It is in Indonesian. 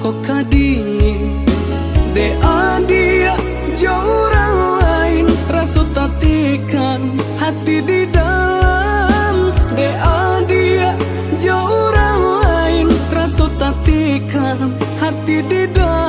kok kadingin. Dea dia jauh orang lain, rasu tatikan hati di dalam. Dea dia jauh orang lain, rasu tatikan hati di dalam.